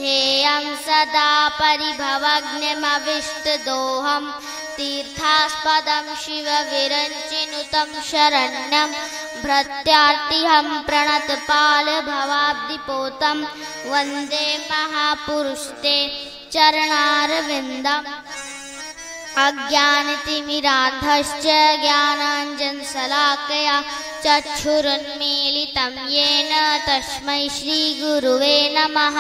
ध्येयं सदा परिभवग्नमविष्टदोहं तीर्थास्पदं शिवविरञ्चिनुतं शरण्यं भृत्यार्तिहं प्रणतपालभवाब्धिपोतं वन्दे महापुरुषते चरणारविन्दम्। अज्ञानतिमिरान्धश्च ज्ञानाञ्जनशलाकया चक्षुरुन्मीलितं येन तस्मै श्रीगुरुवे नमः।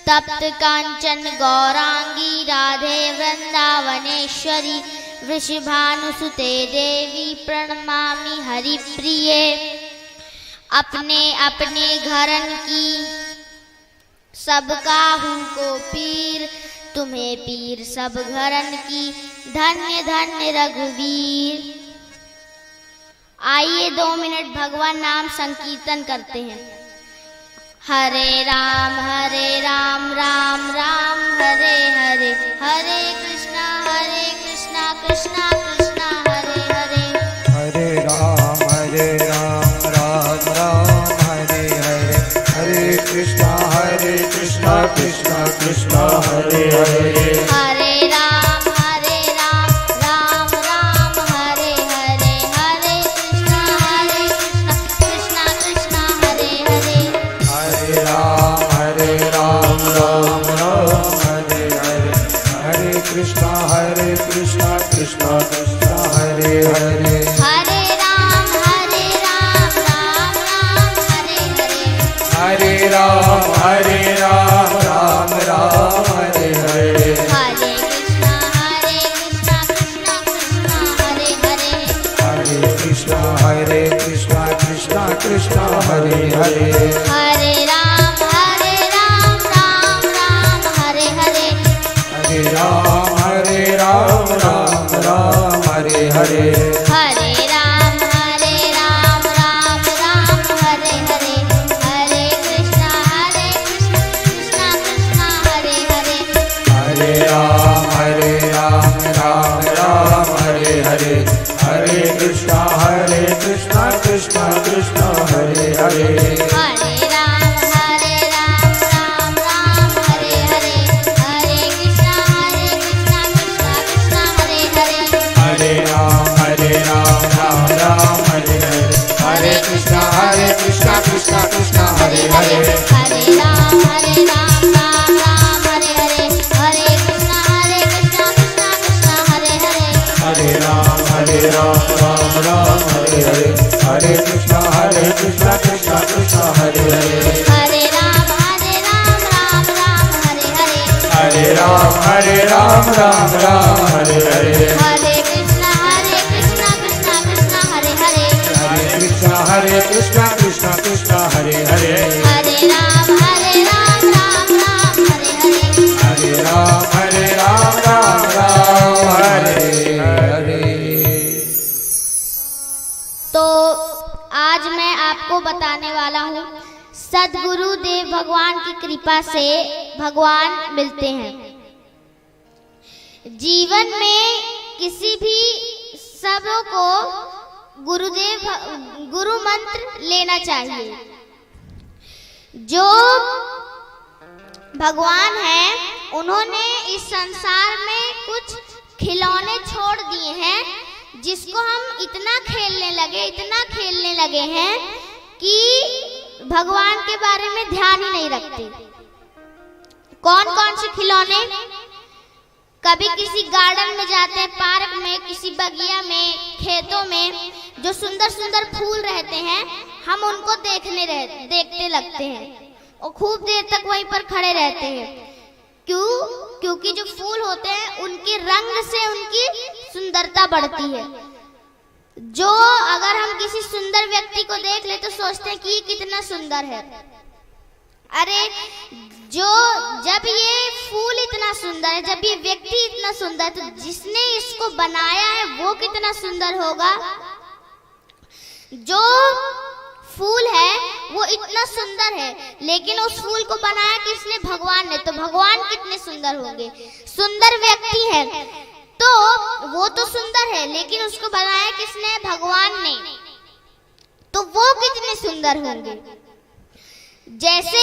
तप्तकाञ्चन गौरांगी राधे वृंदावनेश्वरी वृषभानुसुते देवी प्रणमामि हरिप्रिये। अपने अपने घरन की सबका हूँ को पीर, तुम्हें पीर सब घरन की धन्य धन्य रघुवीर। आइए 2 मिनट भगवान नाम संकीर्तन करते हैं। हरे राम राम राम हरे हरे, हरे कृष्णा कृष्णा कृष्णा हरे हरे। हरे राम राम राम हरे हरे, हरे कृष्णा कृष्णा कृष्णा हरे हरे। हरे राम राम राम हरे हरे, हरे कृष्णा कृष्णा कृष्णा हरे हरे। हरे राम राम राम हरे हरे, हरे कृष्णा कृष्णा कृष्णा हरे हरे। हरे राम राम राम हरे हरे, हरे राम राम हरे हरे। हरे कृष्णा कृष्णा कृष्णा हरे हरे। हरे कृष्णा कृष्णा कृष्णा हरे हरे। हरे राम राम हरे हरे, हरे राम राम हरे हरे। हरे राम राम हरे हरे, हरे कृष्णा कृष्णा कृष्णा हरे हरे। हरे राम राम हरे हरे, हरे कृष्णा कृष्णा कृष्णा हरे हरे। हरे राम राम हरे हरे, हरे कृष्णा कृष्णा कृष्णा हरे हरे। हरे राम राम हरे हरे, हरे कृष्णा कृष्णा कृष्णा हरे हरे। हरे राम राम हरे हरे, हरे कृष्णा कृष्णा कृष्णा हरे हरे। हरे राम हरे हरे, हरे कृष्णा कृष्णा कृष्णा हरे हरे। हरे राम राम हरे हरे, हरे राम हरे हरे। हरे कृष्णा कृष्णा हरे हरे। हरे कृष्णा कृष्णा हरे हरे। हरे राम राम हरे हरे। हरे राम हरे हरे। तो आज मैं आपको बताने वाला हूँ, सद्गुरु देव भगवान की कृपा से भगवान मिलते हैं। जीवन में किसी भी सबको गुरु मंत्र लेना चाहिए। जो भगवान हैं उन्होंने इस संसार में कुछ खिलौने छोड़ दिए हैं जिसको हम इतना खेलने लगे हैं कि भगवान के बारे में ध्यान ही नहीं रखते। कौन कौन से खिलौने? कभी किसी गार्डन में जाते हैं, पार्क में, किसी बगिया में, खेतों में जो सुंदर सुंदर फूल रहते हैं, हम उनको देखते लगते हैं और खूब देर तक वहीं पर खड़े रहते हैं। क्योंकि जो फूल होते हैं उनके रंग से उनकी सुंदरता बढ़ती है। जो अगर हम किसी सुंदर व्यक्ति को देख ले तो सोचते हैं कि ये कितना सुंदर है। अरे जब ये फूल इतना सुंदर है, जब ये व्यक्ति इतना सुंदर है, तो जिसने इसको बनाया है वो कितना सुंदर होगा। जो फूल है वो इतना सुंदर है, लेकिन उस फूल को बनाया किसने? भगवान ने। तो भगवान कितने सुंदर होंगे। सुंदर व्यक्ति है तो वो तो सुंदर है, लेकिन उसको बनाया किसने? भगवान ने। तो वो कितने सुंदर होंगे। जैसे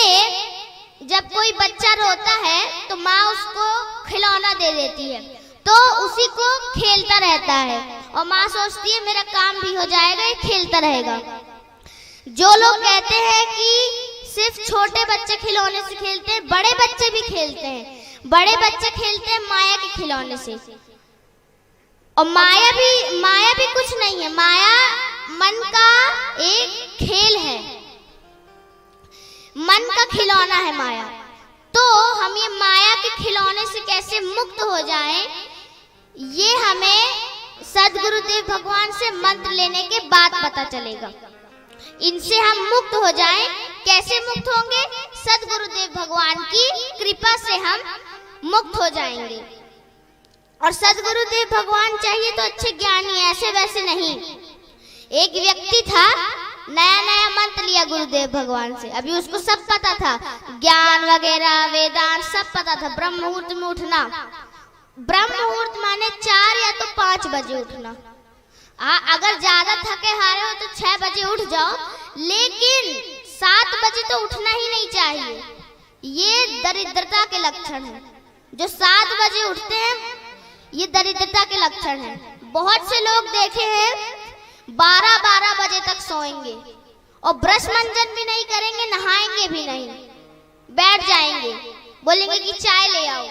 जब कोई बच्चा रोता है तो माँ उसको खिलौना दे देती है, तो उसी को खेलता रहता है और माँ सोचती है मेरा काम भी हो जाएगा, ये खेलता रहेगा। जो लोग कहते हैं कि सिर्फ छोटे बच्चे खिलौने से खेलते हैं, बड़े बच्चे भी खेलते हैं। बड़े बच्चे खेलते हैं माया के खिलौने से, और माया भी कुछ नहीं है, माया मन का एक खेल है, मन का खिलौना है माया। तो हम ये माया के खिलौने से कैसे मुक्त हो जाएं, ये हमें सद्गुरुदेव भगवान से मंत्र लेने के बाद पता चलेगा। इनसे हम मुक्त हो जाएं। कैसे मुक्त होंगे? सद्गुरुदेव भगवान की कृपा से हम मुक्त हो जाएंगे। और सद्गुरुदेव भगवान चाहिए तो अच्छे ज्ञानी, ऐसे वैसे नहीं। एक व्यक्ति था, नया नया मंत्र लिया गुरुदेव भगवान से, अभी उसको सब पता था, ज्ञान वगैरह वेदांत सब पता था। ब्रह्म मुहूर्त में उठना, ब्रह्म मुहूर्त माने 4 या तो 5 बजे उठना। अगर ज्यादा थके हारे हो तो 6 बजे उठ जाओ, लेकिन 7 बजे तो उठना ही नहीं चाहिए। ये दरिद्रता के लक्षण है। जो 7 बजे उठते हैं ये दरिद्रता के लक्षण है। बहुत से लोग देखे हैं 12-12 बजे तक सोएंगे और ब्रश मंजन भी नहीं करेंगे, नहाएंगे भी नहीं, बैठ जाएंगे, बोलेंगे कि चाय ले आओ।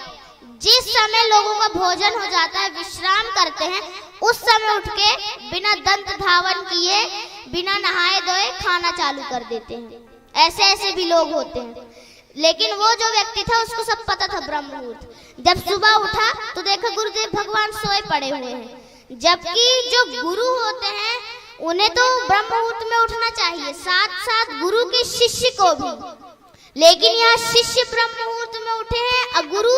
जिस समय लोगों का भोजन हो जाता है, विश्राम करते हैं, उस समय उठ के बिना दंत धावन किए, बिना नहाए धोए खाना चालू कर देते हैं। ऐसे ऐसे भी लोग होते हैं। लेकिन वो जो व्यक्ति था उसको सब पता था ब्रह्म मुहूर्त। जब सुबह उठा तो देखा गुरुदेव भगवान सोए पड़े हुए हैं। जबकि जो गुरु होते हैं उन्हें तो ब्रह्म मुहूर्त में उठना चाहिए, साथ साथ गुरु के शिष्य को भी। लेकिन यहाँ शिष्य ब्रह्म मुहूर्त में उठे हैं और गुरु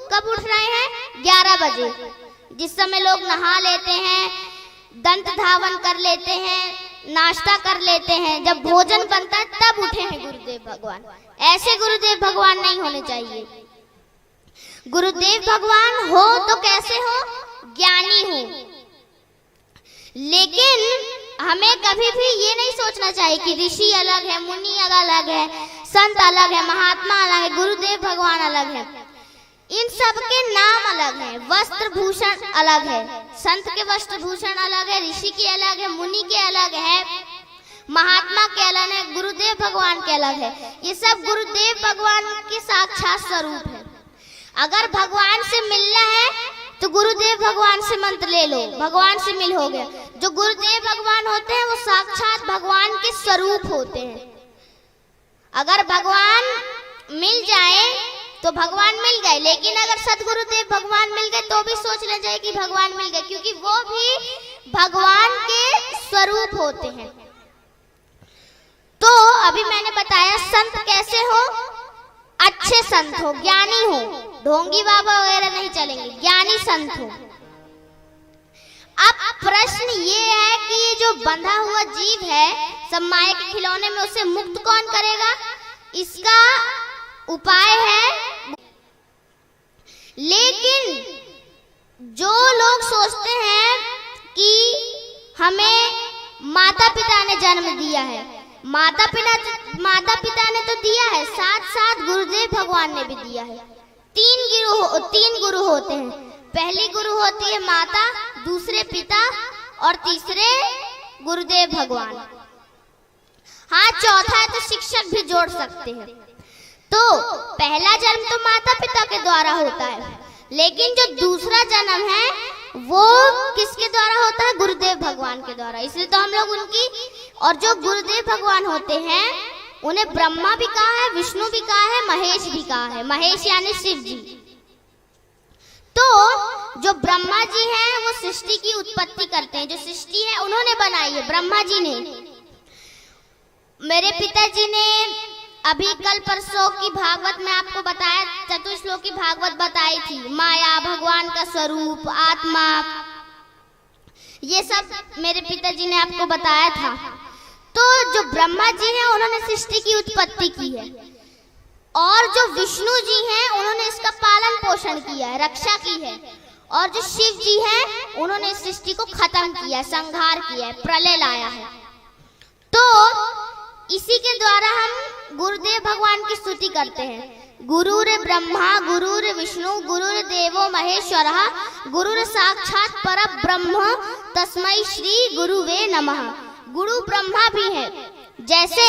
कब उठ रहे हैं? 11 बजे, जिस समय लोग नहा लेते हैं, दंत धावन कर लेते हैं, नाश्ता कर लेते हैं, जब भोजन बनता है तब उठे हैं गुरुदेव भगवान। ऐसे गुरुदेव भगवान नहीं होने चाहिए। गुरुदेव भगवान हो तो कैसे हो? ज्ञानी हो। लेकिन हमें कभी भी ये नहीं सोचना चाहिए कि ऋषि अलग है, मुनि अलग है, संत अलग है, महात्मा अलग है, गुरुदेव भगवान अलग है। इन सब के नाम अलग है, वस्त्र भूषण अलग है। संत के वस्त्र भूषण अलग है, ऋषि के अलग है, मुनि के अलग है, महात्मा के अलग है, गुरुदेव भगवान के अलग है। ये सब गुरुदेव भगवान के साक्षात स्वरूप है। अगर भगवान से मिलना है तो गुरुदेव भगवान से मंत्र ले लो, भगवान से मिल हो गया। जो गुरुदेव भगवान होते हैं वो साक्षात भगवान के स्वरूप होते हैं। अगर भगवान मिल जाए तो भगवान मिल गए, लेकिन अगर सद्गुरुदेव भगवान मिल गए तो भी सोच लेना चाहिए कि भगवान मिल गए, क्योंकि वो भी भगवान के स्वरूप होते हैं। तो अभी मैंने बताया संत कैसे हो? अच्छे संत हो, ज्ञानी हो, ढोंगी बाबा वगैरह नहीं चलेंगे, ज्ञानी संत हो। अब प्रश्न ये है कि ये जो बंधा हुआ जीव है सब माया के खिलौने में, उसे मुक्त कौन करेगा? इसका उपाय है। लेकिन जो लोग सोचते हैं कि हमें माता पिता ने जन्म दिया है, माता पिता ने तो दिया है, साथ साथ गुरुदेव भगवान ने भी दिया है। 3 गुरु होते हैं। पहली गुरु होती है माता, दूसरे पिता और तीसरे गुरुदेव भगवान। हाँ, चौथा है तो शिक्षक भी जोड़ सकते हैं। तो पहला जन्म तो माता पिता के द्वारा होता है, लेकिन जो दूसरा जन्म है वो किसके द्वारा होता है? गुरुदेव भगवान के द्वारा। इसलिए तो हम लोग उनकी, और जो गुरुदेव भगवान होते हैं उन्हें ब्रह्मा भी कहा है, विष्णु भी कहा है, महेश भी कहा है। महेश यानी शिव जी। तो जो ब्रह्मा जी हैं वो सृष्टि की उत्पत्ति करते हैं। जो सृष्टि है उन्होंने बनाई है, ब्रह्मा जी ने। मेरे पिताजी ने अभी कल परसों की भागवत में आपको बताया, चतुश्लोक की भागवत बताई थी। माया, भगवान का स्वरूप, आत्मा, ये सब मेरे पिताजी ने आपको बताया था। तो जो ब्रह्मा जी हैं उन्होंने सृष्टि की उत्पत्ति की है, और जो विष्णु जी हैं उन्होंने इसका पालन पोषण किया है, रक्षा की है, और जो शिव जी हैं उन्होंने इस सृष्टि को खत्म किया है, संहार किया है, प्रलय लाया है। तो इसी के द्वारा हम गुरुदेव भगवान की स्तुति करते हैं। गुरुर ब्रह्मा गुरुर विष्णु गुरुर देवो महेश्वरः गुरुर साक्षात परब्रह्म तस्मै श्री गुरुवे नमः। गुरु ब्रह्मा भी है। जैसे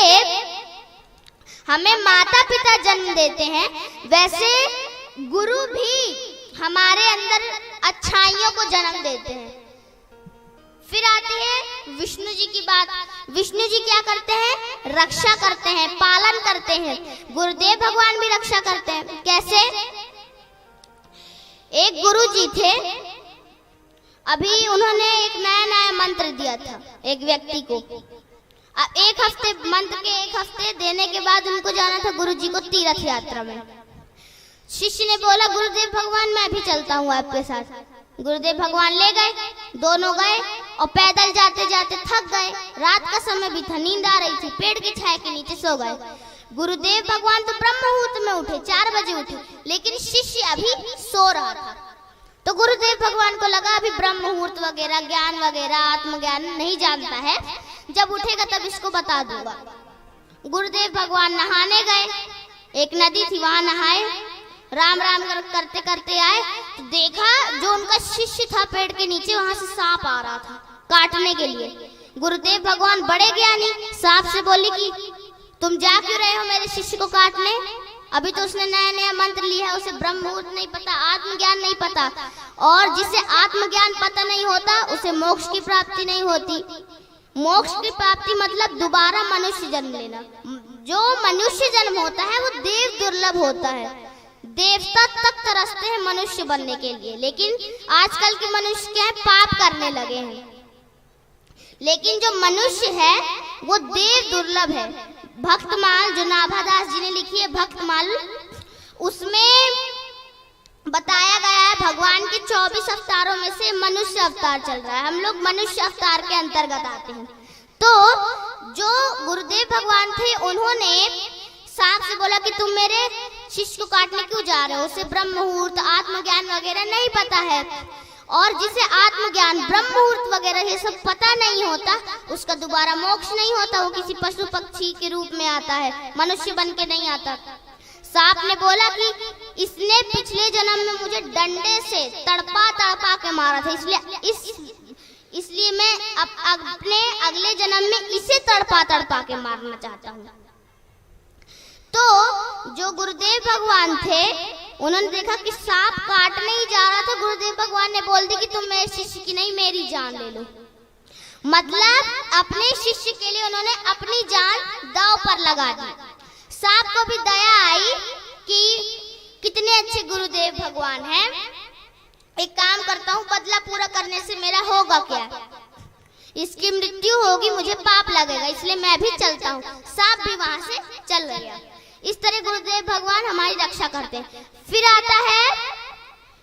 हमें माता पिता जन्म देते हैं, वैसे गुरु भी हमारे अंदर अच्छाइयों को जन्म देते हैं। फिर आती है विष्णु जी की बात। विष्णु जी क्या करते हैं? रक्षा करते हैं, पालन करते हैं। गुरुदेव भगवान भी रक्षा करते हैं। कैसे? एक गुरु जी थे, अभी उन्होंने एक नया मंत्र दिया था एक व्यक्ति को। अब एक हफ्ते मंत्र के एक हफ्ते देने के बाद उनको जाना था गुरु जी को तीर्थ यात्रा में। शिष्य ने बोला गुरुदेव भगवान मैं भी चलता हूँ आपके साथ। गुरुदेव भगवान ले गए, दोनों गए और पैदल जाते जाते थक गए। रात का समय भी था, नींद आ रही थी, पेड़ की छाया के नीचे सो गए। गुरुदेव भगवान तो ब्रह्म मुहूर्त में उठे, 4 बजे उठे, लेकिन शिष्य अभी सो रहा था। तो गुरुदेव भगवान को लगा अभी ब्रह्म मुहूर्त वगैरह ज्ञान वगैरह आत्मज्ञान नहीं जानता है, जब उठेगा तब इसको बता दूंगा। गुरुदेव भगवान नहाने गए, एक नदी थी वहां नहाए, राम राम करते करते आए तो देखा जो उनका शिष्य था पेड़ के नीचे, वहां से सांप आ रहा था काटने के लिए। गुरुदेव भगवान बड़े ज्ञानी, सांप से बोली कि तुम जा क्यों रहे हो मेरे शिष्य को काटने? अभी तो उसने नया मंत्र लिया है, उसे ब्रह्म मुहूर्त नहीं पता, आत्मज्ञान नहीं पता, और जिसे आत्मज्ञान पता नहीं होता उसे मोक्ष की प्राप्ति नहीं होती। मोक्ष की प्राप्ति मतलब दोबारा मनुष्य जन्म लेना। जो मनुष्य जन्म होता है वो देव दुर्लभ होता है। देवता तक तरसते हैं मनुष्य बनने के लिए, लेकिन आजकल के मनुष्य क्या है? पाप करने लगे हैं। लेकिन जो मनुष्य है वो देव दुर्लभ है। भक्तमाल जो नाभादास जी ने लिखी है भक्तमाल, उसमें बताया गया है भगवान के 24 अवतारों में से मनुष्य अवतार चल रहा है। हम लोग मनुष्य अवतार के अंतर्गत आते हैं। तो जो गुरुदेव भगवान थे उन्होंने सांप से बोला कि तुम मेरे शिष्य को काटने क्यों जा रहे हो? उसे ब्रह्म मुहूर्त आत्मज्ञान वगैरह नहीं पता है, और जिसे आत्मज्ञान ब्रह्म मुहूर्त वगैरह ये सब पता नहीं होता उसका दोबारा मोक्ष नहीं होता, वो किसी पशु पक्षी के रूप में आता है, मनुष्य बन के नहीं आता। सांप ने बोला कि इसने पिछले जन्म में मुझे डंडे से तड़पा तड़पा के मारा था, इसलिए मैं अपने अगले जन्म में इसे तड़पा तड़पा के मारना चाहता हूँ। तो जो गुरुदेव भगवान थे उन्होंने देखा कि सांप काटने ही जा रहा था, गुरुदेव भगवान ने बोल दी कि तुम मेरे शिष्य की नहीं मेरी जान ले लो। मतलब अपने शिष्य के लिए उन्होंने अपनी जान दांव पर लगा दी। सांप को भी दया आई कि कितने अच्छे गुरुदेव भगवान हैं, एक काम करता हूँ बदला पूरा करने से मेरा होगा क्या? इसकी मृत्यु होगी, मुझे पाप लगेगा, इसलिए मैं भी चलता हूँ। सांप भी वहां से चल गया। इस तरह गुरुदेव भगवान हमारी रक्षा करते हैं। फिर आता है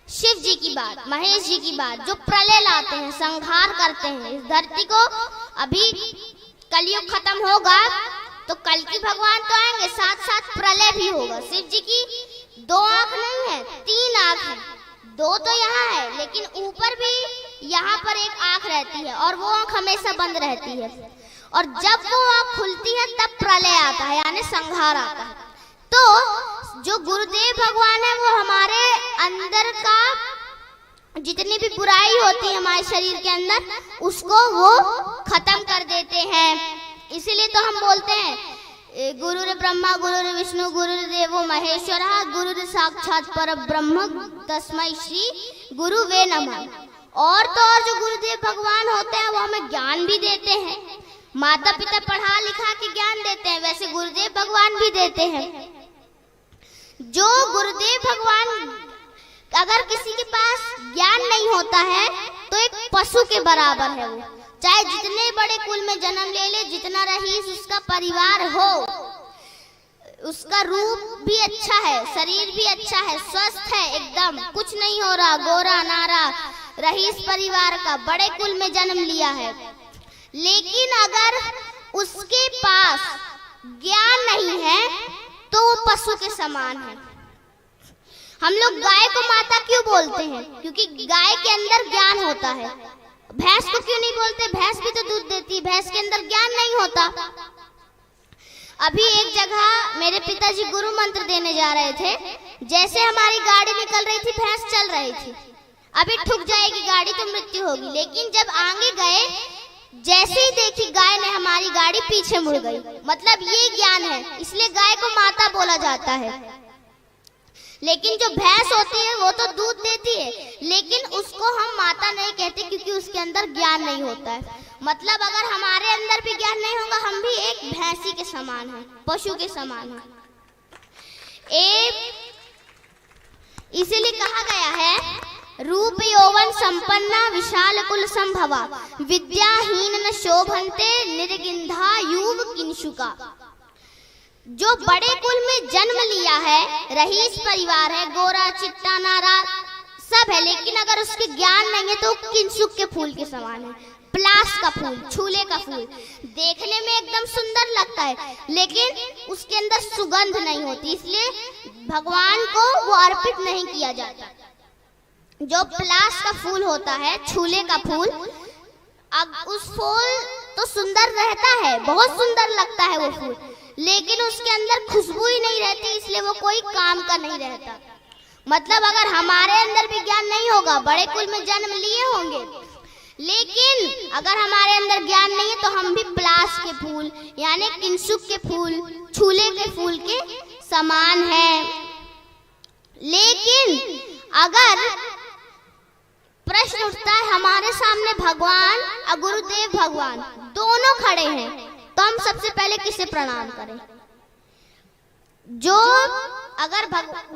शिव जी की बात, महेश जी की बात, जो प्रलय लाते हैं, संहार करते हैं इस धरती को। अभी कलयुग खत्म होगा तो कल्कि भगवान तो आएंगे, साथ साथ प्रलय भी होगा। शिव जी की 2 आंख नहीं है, 3 आंख है। 2 तो यहाँ है, लेकिन ऊपर भी यहाँ पर एक आंख रहती है, और वो आंख हमेशा बंद रहती है, और जब वो आंख खुलती है तब प्रलय आता है, यानी संहार आता है। तो जो गुरुदेव भगवान है वो हमारे अंदर का जितनी भी बुराई होती है हमारे शरीर के अंदर, उसको वो खत्म कर देते हैं। इसीलिए तो हम बोलते हैं गुरुर ब्रह्मा गुरुर विष्णु गुरुर देवो महेश्वरः गुरुर साक्षात परब्रह्म तस्मै श्री गुरुवे नमः। और तो और जो गुरुदेव भगवान होते हैं वो हमें ज्ञान भी देते हैं। माता पिता पढ़ा लिखा के ज्ञान देते हैं, वैसे गुरुदेव भगवान भी देते हैं। जो गुरुदेव भगवान, अगर किसी के पास ज्ञान नहीं होता है तो एक पशु के बराबर है वो, चाहे जितने बड़े कुल में जन्म ले ले, जितना रईस उसका परिवार हो, उसका रूप भी अच्छा है, शरीर भी अच्छा है, स्वस्थ है, एकदम कुछ नहीं हो रहा, गोरा नारा, रईस परिवार का, बड़े कुल में जन्म लिया है, लेकिन अगर उसके पास ज्ञान नहीं है तो वो पशु के समान है। हम लोग गाय को माता क्यों बोलते हैं? क्योंकि गाय के अंदर ज्ञान होता है। भैंस को क्यों नहीं बोलते? भैंस भी तो दूध देती है, भैंस के अंदर ज्ञान नहीं होता। अभी एक जगह मेरे पिताजी गुरु मंत्र देने जा रहे थे, जैसे हमारी गाड़ी निकल रही थी भैंस चल रही थी, अभी ठुक जाएगी गाड़ी तो मृत्यु होगी, लेकिन जब आगे गए जैसे ही देखी गाय ने हमारी गाड़ी पीछे मुड़ गई। मतलब ये ज्ञान है, इसलिए गाय को माता बोला जाता है। लेकिन जो भैंस होती है वो तो दूध देती है, लेकिन उसको हम माता नहीं कहते क्योंकि उसके अंदर ज्ञान नहीं होता है। मतलब अगर हमारे अंदर भी ज्ञान नहीं होगा, हम भी एक भैंसी के समान हैं, पशु के समान हैं। इसीलिए कहा गया है रूप यौवन संपन्ना विशाल कुल संभवा विद्याहीन न शोभन्ते निर्गिंधा युव किंशुका। जो बड़े कुल में जन्म लिया है, रईस परिवार है, गोरा चिट्टा नारा सब है, लेकिन अगर उसके ज्ञान नहीं है तो किंसुक के फूल के समान है। पलाश का फूल, छूले का फूल देखने में एकदम सुंदर लगता है, लेकिन उसके अंदर सुगंध नहीं होती, इसलिए भगवान को वो अर्पित नहीं किया जाता। जो पलाश का फूल होता है, छूले का फूल, अब उस फूल तो सुंदर रहता है, बहुत सुंदर लगता है वो फूल, लेकिन उसके अंदर खुशबू ही नहीं रहती, इसलिए वो कोई काम का नहीं रहता। मतलब अगर हमारे अंदर भी ज्ञान नहीं होगा, बड़े कुल में जन्म लिए होंगे, लेकिन अगर हमारे अंदर ज्ञान नहीं है तो हम भी पलाश के फूल यानी किंसुक के फूल, छूले के फूल के समान हैं। लेकिन अगर प्रश्न उठता है हमारे सामने भगवान और गुरुदेव भगवान दोनों खड़े हैं, तो हम सबसे पहले किसे प्रणाम करें? जो अगर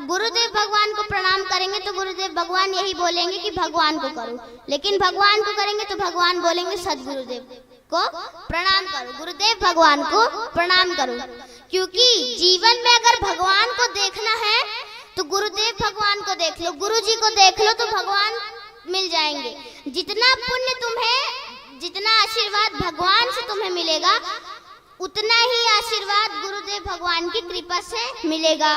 गुरुदेव भगवान को प्रणाम करेंगे तो गुरुदेव भगवान यही बोलेंगे कि भगवान को करो, लेकिन भगवान को करेंगे तो भगवान बोलेंगे सदगुरुदेव को प्रणाम करो, गुरुदेव भगवान को प्रणाम करो। क्योंकि जीवन में अगर भगवान को देखना है तो गुरुदेव भगवान को देख लो, गुरु जी को देख लो, तो भगवान मिल जाएंगे। जितना पुण्य तुम्हें, जितना आशीर्वाद भगवान से तुम्हें मिलेगा, उतना ही आशीर्वाद गुरुदेव भगवान की कृपा से मिलेगा।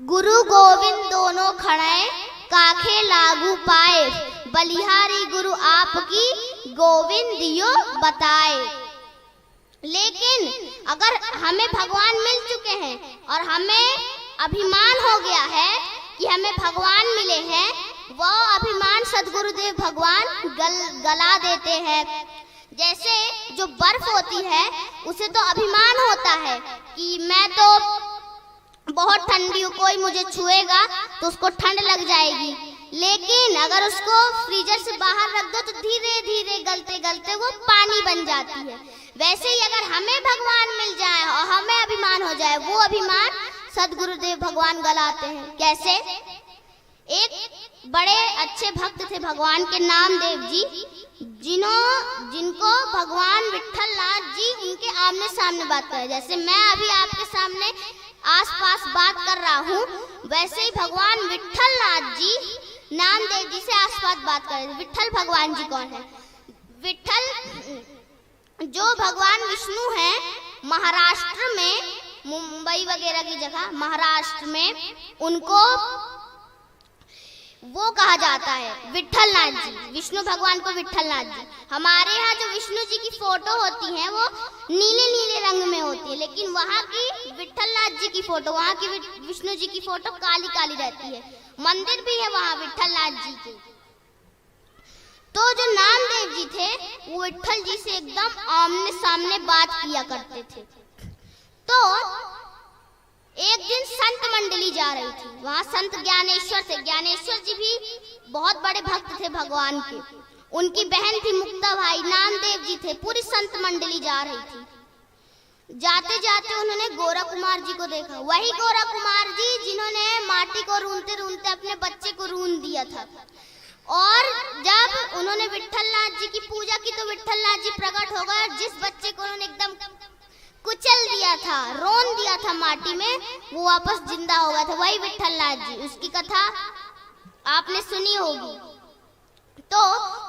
गुरु गोविंद दोनों खड़े काखे लागू पाए, बलिहारी गुरु आपकी गोविंद दियो बताए। लेकिन अगर हमें भगवान मिल चुके हैं और हमें अभिमान हो गया है कि हमें भगवान मिले हैं, वो अभिमान सदगुरुदेव भगवान गला देते हैं। जैसे जो बर्फ होती है उसे तो अभिमान होता है कि मैं तो बहुत ठंडी हूँ, कोई मुझे छुएगा तो उसको ठंड लग जाएगी, लेकिन अगर उसको फ्रीजर से बाहर रख दो तो धीरे धीरे गलते गलते वो पानी बन जाती है। वैसे ही अगर हमें भगवान मिल जाए और हमें अभिमान हो जाए, वो अभिमान सदगुरुदेव भगवान गलाते हैं। कैसे? एक बड़े अच्छे भक्त थे भगवान के, नामदेव जी, जिनको भगवान विट्ठलनाथ जी उनके आमने सामने बात करे। जैसे मैं अभी आपके सामने आसपास बात कर रहा हूँ, वैसे ही भगवान विट्ठलनाथ जी नामदेव जी से आसपास बात कर रहे थे। विट्ठल भगवान जी कौन है? विट्ठल जो भगवान विष्णु हैं, महाराष्ट्र में, मुंबई वगैरह की जगह महाराष्ट्र में उनको वो कहा जाता है विट्ठलनाथ जी, विष्णु भगवान को विट्ठलनाथ जी। हमारे यहाँ जो विष्णु जी की फोटो होती है वो नीले नीले रंग में होती है, लेकिन वहाँ की विट्ठलनाथ जी की फोटो, वहाँ की विष्णु जी की फोटो काली काली रहती है। मंदिर भी है वहाँ विट्ठलनाथ जी की। तो जो नामदेव जी थे वो विट्ठल जी से एकदम आमने सामने बात किया करते थे। तो एक दिन संत मंडली जा रही थी, वहाँ संत ज्ञानेश्वर थे। ज्ञानेश्वर जी भी बहुत बड़े भक्त थे भगवान के। उनकी बहन थी मुक्ता भाई, नामदेव जी थे, पूरी संत मंडली जा रही थी। जाते जाते उन्होंने गोरा कुमार जी को देखा, वही गोरा कुमार जी जिन्होंने माटी को रूंधते रूंधते अपने बच्चे को रूंध दिया था। और जब उन्होंने विट्ठलनाथ जी की पूजा की तो विट्ठलनाथ जी प्रकट हो गए, और जिस बच्चे को उन्होंने एकदम कुचल दिया था, रोन दिया था माटी में, वो वापस जिंदा हो गया था, वही विट्ठलनाथ जी। उसकी कथा आपने सुनी होगी। तो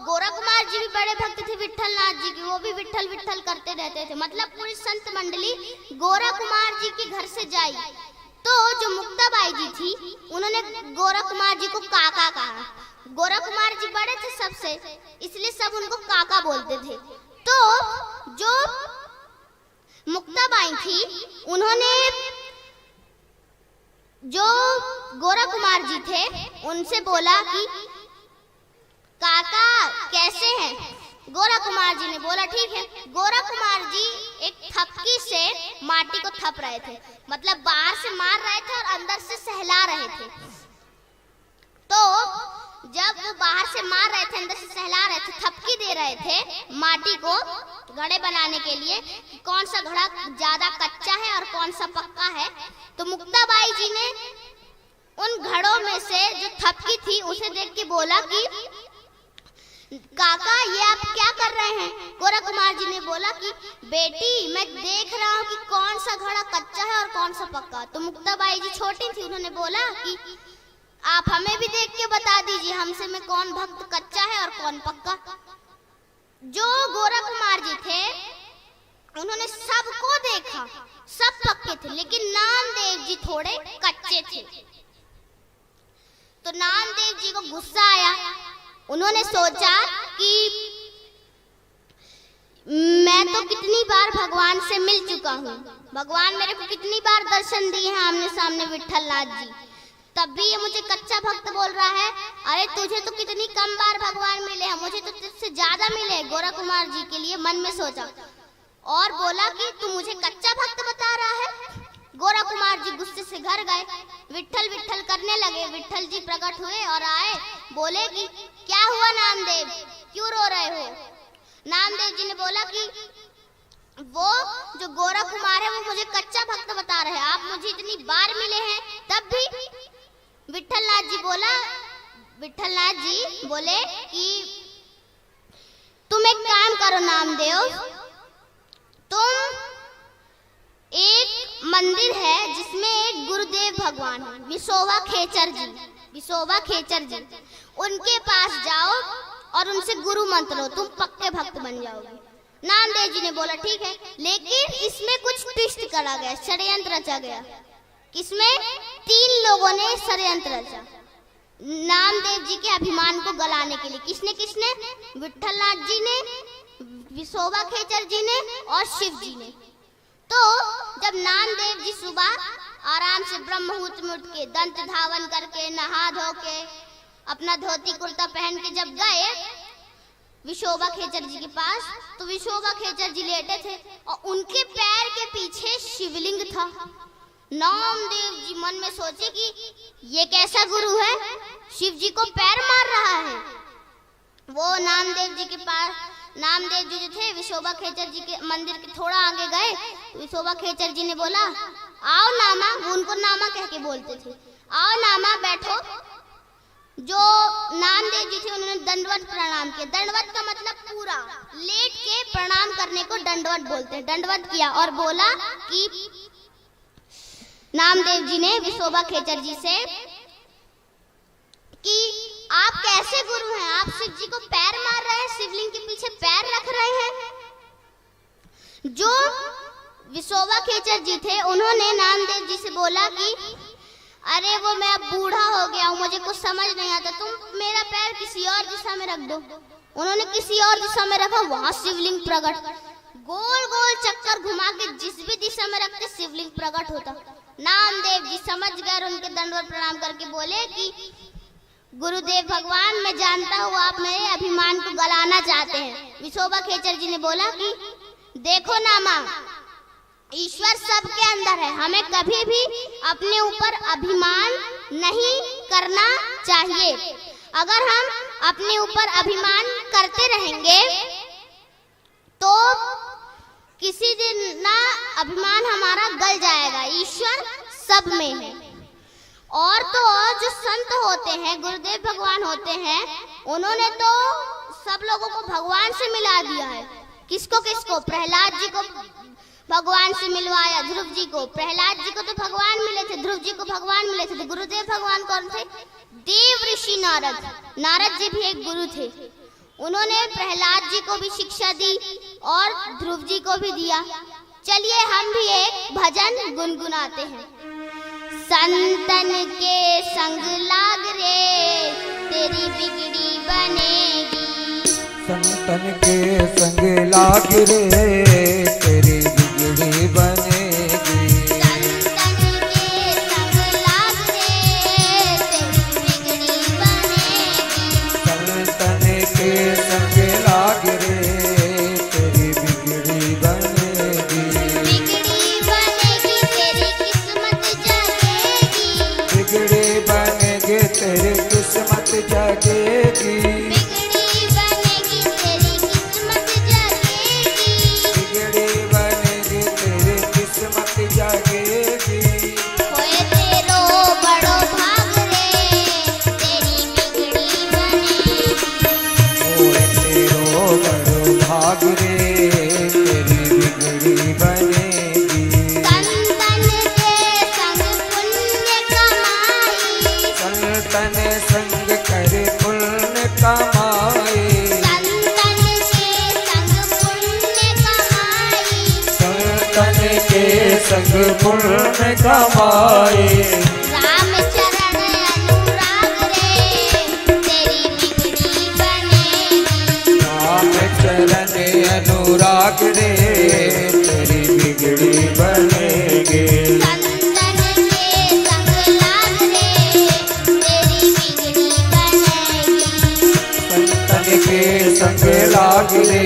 गोरा कुमार जी भी बड़े भक्त थे विट्ठलनाथ जी की, वो भी विट्ठल विट्ठल करते रहते थे। मतलब पूरी संत मंडली गोरा कुमार जी के घर से जाई। तो जो मुक्ताबाई जी थी उन्होंने गोरा कुमार जी को काका कहा। गोरा कुमार जी बड़े थे सबसे, इसलिए सब उनको काका बोलते थे। तो जो मुक्ताबाई थी, उन्होंने जो गोरा कुमार जी थे उनसे बोला कि काका कैसे हैं? गोरा कुमार जी ने बोला ठीक है। गोरा कुमार जी एक थपकी से माटी को थप रहे थे, मतलब बाहर से मार रहे थे और अंदर से सहला रहे थे। तो जब वो बाहर से मार रहे थे, अंदर से सहला रहे थे, थपकी दे रहे थे माटी को घड़े बनाने के लिए, कौन सा घड़ा ज्यादा कच्चा है और कौन सा पक्का है, तो मुक्ताबाई जी ने उन घड़ों में से जो थपकी थी उसे देख के बोला कि काका ये आप क्या कर रहे हैं? गोरा कुमार जी ने बोला कि बेटी मैं देख रहा हूँ कि कौन सा घड़ा कच्चा है और कौन सा पक्का। तो मुक्ताबाई जी छोटी थी, उन्होंने बोला कि आप हमें भी देख के बता दीजिए हमसे में कौन भक्त कच्चा है और कौन पक्का। जो गोरा कुमार जी थे उन्होंने सबको देखा, सब पक्के थे, लेकिन नामदेव जी थोड़े कच्चे थे। तो नामदेव जी को गुस्सा आया। उन्होंने सोचा कि मैं तो कितनी बार भगवान से मिल चुका हूँ, भगवान मेरे को कितनी बार दर्शन दिए हैं आमने सामने विट्ठल नाथ जी, तब भी ये मुझे कच्चा भक्त बोल रहा है। अरे तुझे तो कितनी कम बार भगवान मिले हैं, मुझे तो तुझसे ज्यादा मिले। गोरा कुमार जी के लिए मन में सोचा और बोला कि तू मुझे कच्चा भक्त बता रहा है। गोरा कुमार जी गुस्से से घर गए, विट्ठल विट्ठल करने लगे। विट्ठल जी प्रकट हुए और आए, बोले कि क्या हुआ नामदेव, क्यों रो रहे हो? नामदेव जी ने बोला कि वो जो गोरा कुमार है वो मुझे कच्चा भक्त बता रहे हैं, आप मुझे इतनी बार मिले हैं तब भी। विट्ठल नाथ जी बोले कि तुम एक काम करो नामदेव, तुम एक मंदिर है जिसमें एक गुरुदेव भगवान है, विसोबा खेचर जी, उनके पास जाओ और उनसे गुरु मंत्र लो, तुम पक्के भक्त बन जाओगे। नामदेव जी ने बोला ठीक है, लेकिन इसमें कुछ ट्विस्ट करा गया, षड्यंत्र रचा गया। किसमें? 3 लोगों ने षड्यंत्र रचा नामदेव जी के अभिमान को गलाने के लिए। किसने? विट्ठल नाथ जी ने, विसोबा खेचर जी ने और शिव जी ने। तो जब नामदेव जी सुबह आराम से ब्रह्म मुहूर्त में उठ के दंत धावन करके नहा धो के अपना धोती कुर्ता पहन के जब गए विसोबा खेचर जी के पास, तो विसोबा खेचर जी लेटे थे और उनके पैर के पीछे शिवलिंग था। नामदेव जी मन में सोचे कि ये कैसा गुरु है, शिव जी को पैर मार रहा है। वो नामदेव जी के पास, नामदेव जी जो थे विसोबा खेचर जी के मंदिर के थोड़ा आगे गए, तो विसोबा खेचर जी ने बोला आओ नामा, वो उनको नामा कह के बोलते थे, आओ नामा बैठो। जो नामदेव जी थे उन्होंने दंडवत प्रणाम किया। दंडवत का मतलब पूरा लेट के प्रणाम करने को दंडवत बोलते हैं। दंडवत किया और बोला कि नामदेव जी ने विसोबा खेचर जी से कि आप कैसे गुरु हैं, आप शिव जी को पैर मार रहे हैं, शिवलिंग के पीछे पैर रख रहे हैं। जो विसोबा खेचर जी थे उन्होंने नामदेव जी से बोला कि अरे वो मैं अब बूढ़ा हो गया हूँ, मुझे कुछ समझ नहीं आता, तुम मेरा पैर किसी और दिशा में रख दो। उन्होंने किसी और दिशा में रखा, वहां शिवलिंग प्रकट, गोल गोल चक्कर घुमा के जिस भी दिशा में रखते शिवलिंग प्रकट होता। नामदेव जी समझ गए और उनके दंडवत प्रणाम करके बोले कि गुरुदेव भगवान, मैं जानता हूँ आप मेरे अभिमान को गलाना चाहते हैं। विसोबा खेचर जी ने बोला कि देखो नामा, ईश्वर सबके अंदर है, हमें कभी भी अपने ऊपर अभिमान नहीं करना चाहिए। अगर हम अपने ऊपर अभिमान करते रहेंगे तो किसी दिन ना अभिमान हमारा गल जाएगा। ईश्वर सब में है। और तो और जो संत होते हैं, गुरुदेव भगवान होते हैं, उन्होंने तो सब लोगों को भगवान से मिला दिया है। किसको? प्रहलाद जी को भगवान से मिलवाया, ध्रुव जी को। प्रहलाद जी को तो भगवान मिले थे, ध्रुव जी को भगवान मिले थे। तो गुरुदेव भगवान कौन थे? देव ऋषि नारद। नारद जी भी एक गुरु थे। उन्होंने प्रहलाद जी को भी शिक्षा दी और ध्रुव जी को भी दिया। चलिए हम भी एक भजन गुनगुनाते हैं। संतन के संग लाग रे, तेरी बिगड़ी बनेगी। संतन के संग लाग रे, तेरी बिगड़ी लाग रे तेरी बिगड़ी बनेगी। संतन के संग पुण्य कमाई, संतन संग कर पुण्य कमाए। संतन के संग पुण्य कमाई, संतन के संग पुण्य कमाए। राम चरण अनुराग रे तेरी बिगड़ी बनेगी। राम चरण अनुराग रे तेरी बिगड़ी बनेगी। संतन के संग लाग रे तेरी बिगड़ी बनेगी। संतन के संग लाग रे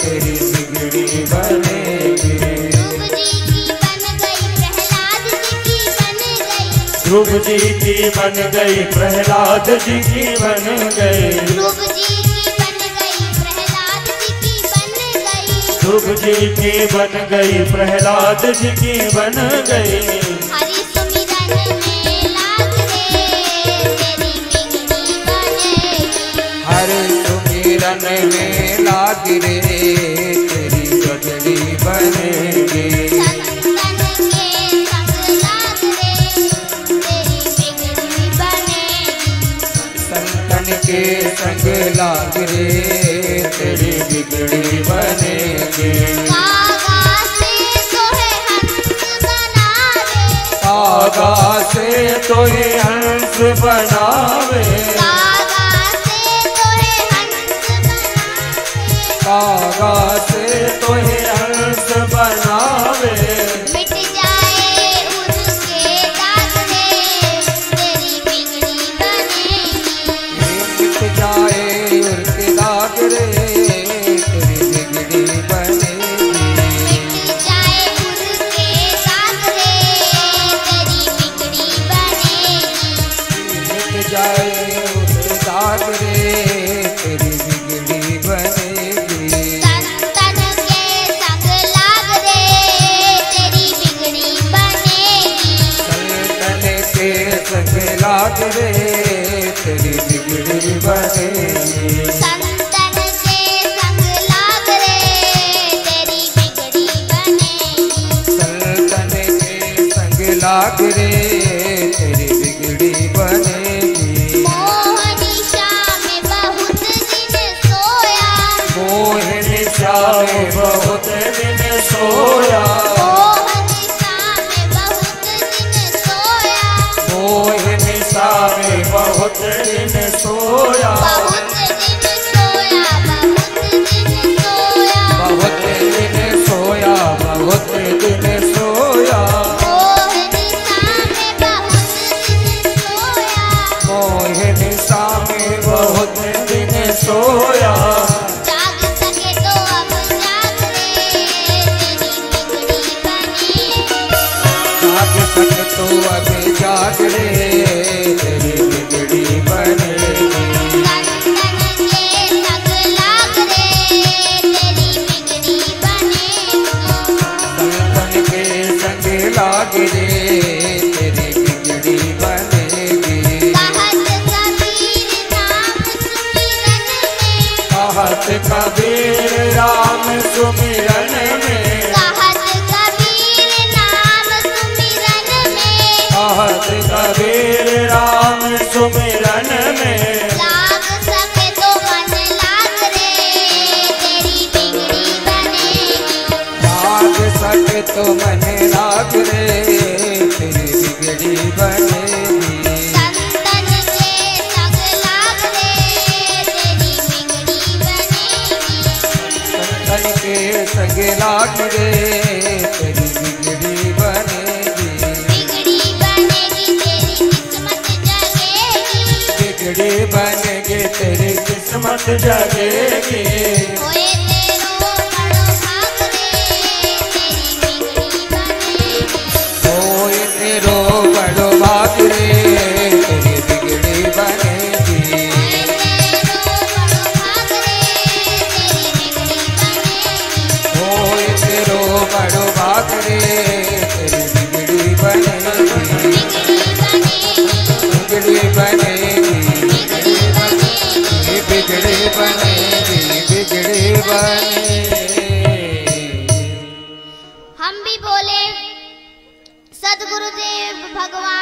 तेरी बिगड़ी बनेगी। ध्रुव जी की बन गई प्रहलाद जी की बन गई। ध्रुव जी की बन गई प्रहलाद जी की बन गई। ध्रुव जी की बन गई प्रहलाद जी की बन गई। ध्रुव जी की बन गई प्रहलाद जी की बन गई। हरि सुमिरन में लाग रे तेरी बिगड़ी बनेगी। हर सुमिरन में लाग रे तेरी बिगड़ी बनेगी। संतन के संग लाग रे तेरी बिगड़ी बनेगी। संतन के संग लाग रे तेरी बिगड़ी बनेगी। कागा से तोहे हंस बनावे, कागा से तोहे हंस बनावे। कागा से तोहे हंस बनावे। कागा से तोहे हंस बनावे। मिट जाए उनके दाग रे तेरी बिगड़ी बनेगी। मिट जाए उनके दाग रे तेरी बिगड़ी बनेगी। मिट जाए उनके दाग रे तेरी बिगड़ी बनेगी। मिट जाए उनके दाग रे तेरी बिगड़ी बनेगी। संतन के संग लाग रे तेरी बिगड़ी बनेगी। संतन के संग लाग रे तेरी बिगड़ी बनेगी। संतन के संग लाग रे तेरी बिगड़ी बनेगी। संतन के संग लाग रे तेरी बिगड़ी बनेगी। मोहनी शाम बहुत दिन सोया, मोहिनी श्याम बहुत दिन सोया। मोहनी शाम बहुत दिन सोया। मोहिनी श्याम बहुत दिन सोया। बहुत दिन सोया, बहुत दिन सोया। बहुत दिन सोया। मोहनी शाम बहुत दिन सोया। जाग सके तो अब जाग रे तेरी बिगड़ी बनेगी। संतन के संग लाग रे तेरी बिगड़ी बनेगी। संतन के संग लाग रे तेरी बिगड़ी बनेगी। कहत कबीर नाम सुमिरन में, कहत कबीर नाम सुमिरन में। कहत कबीर नाम सुमिरन में। कहत कबीर नाम सुमिरन में। लाग सके तो मन लाग रे तेरी बिगड़ी बनेगी। संतन के संग लाग रे तेरी बिगड़ी बनेगी। संतन के संग लाग रे तेरी बिगड़ी बनेगी। बिगड़ी बनेगी तेरी किस्मत जगेगी। बिगड़ी बनेगी तेरी किस्मत जगेगी। होए तेरो बड़ो भाग रे तेरी बिगड़ी बनेगी। होए तेरो बड़ो भाग रे तेरी बिगड़ी बनेगी। होए तेरो बड़ो भाग रे तेरी बिगड़ी बनेगी। बिगड़ी बनेगी बिगड़ी बनेगी बिगड़ी बनेगी बिगड़ी बने। हम भी बोले सदगुरुदेव भगवान